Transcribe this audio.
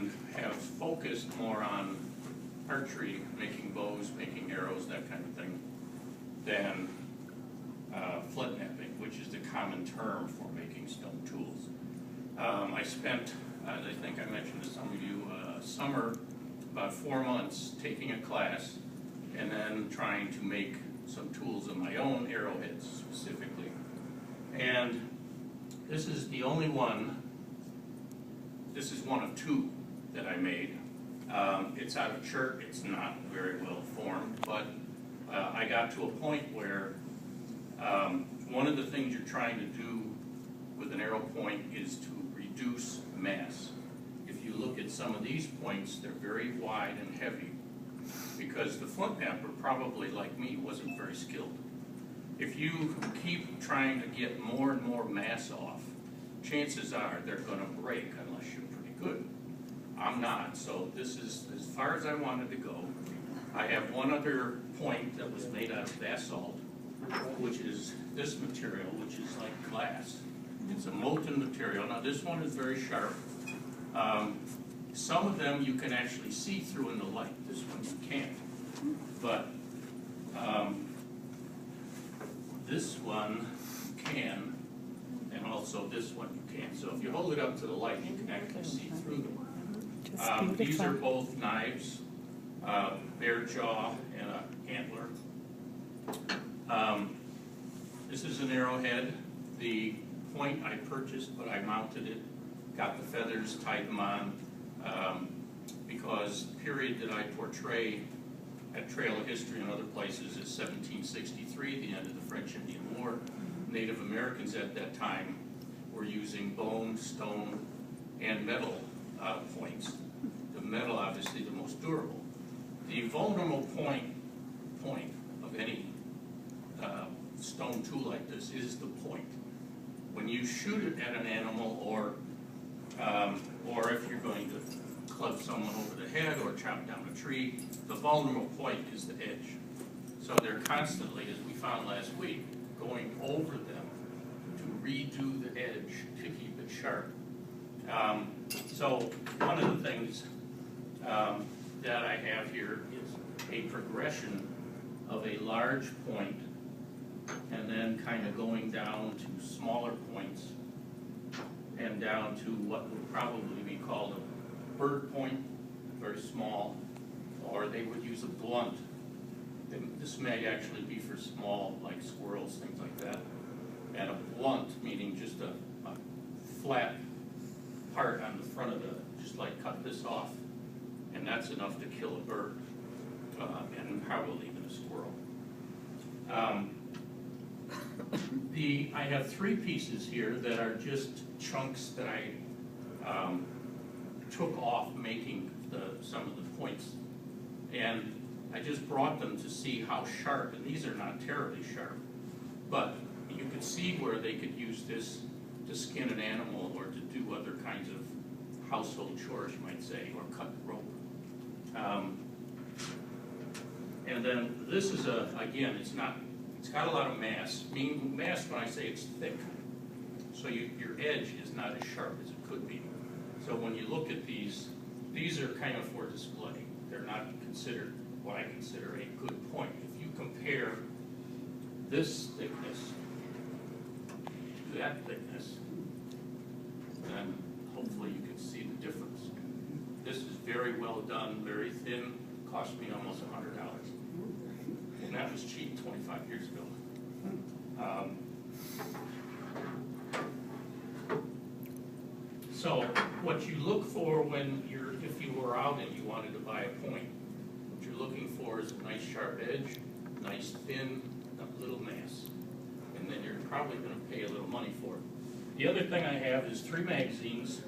and have focused more on archery, making bows, making arrows, that kind of thing, than flint knapping, which is the common term for making stone tools. I spent, as I think I mentioned to some of you, summer, about 4 months, taking a class and then trying to make some tools of my own, arrowheads specifically. And this is the only one, this is one of 2 that I made. It's out of chert, it's not very well formed, but I got to a point where one of the things you're trying to do with an arrow point is to reduce mass. If you look at some of these points, they're very wide and heavy because the flint knapper, probably like me, wasn't very skilled. If you keep trying to get more and more mass off, chances are they're going to break unless you're pretty good. I'm not, so this is as far as I wanted to go. I have one other point that was made out of basalt, which is this material, which is like glass. It's a molten material. Now this one is very sharp. Some of them you can actually see through in the light. This one you can't. But this one you can, and also this one you can. So if you hold it up to the light, you can actually see through them. These are both knives, bear jaw and an antler. This is an arrowhead. The point I purchased, but I mounted it, got the feathers, tied them on, because the period that I portray at Trail of History and other places is 1763, the end of the French-Indian War. Native Americans at that time were using bone, stone, and metal points. The metal, obviously, the most durable. The vulnerable point of any stone tool like this is the point. When you shoot it at an animal, or if you're going to club someone over the head or chop down a tree, the vulnerable point is the edge. So they're constantly, as we found last week, going over them to redo the edge to keep it sharp. So one of the things that I have here is a progression of a large point and then kind of going down to smaller points and down to what would probably be called a bird point, very small, or they would use a blunt. This may actually be for small, like squirrels, things like that. And a blunt, meaning just a flat part on the front of the, just like cut this off, and that's enough to kill a bird, and probably even a squirrel. I have 3 pieces here that are just chunks that I took off making some of the points, and I just brought them to see how sharp, and these are not terribly sharp, but you could see where they could use this to skin an animal or to do other kinds of household chores, you might say, or cut rope. And then this is again, it's got a lot of mass. Meaning mass when I say it's thick. So your edge is not as sharp as it could be. So when you look at these are kind of for display. They're not considered what I consider a good point. If you compare this thickness to that thickness, then hopefully you can see the difference. This is very well done, very thin, cost me almost $100. And that was cheap 25 years ago. So what you look for if you were out and you wanted to buy a point, what you're looking for is a nice sharp edge, nice thin, a little mass. And then you're probably going to pay a little money for it. The other thing I have is 3 magazines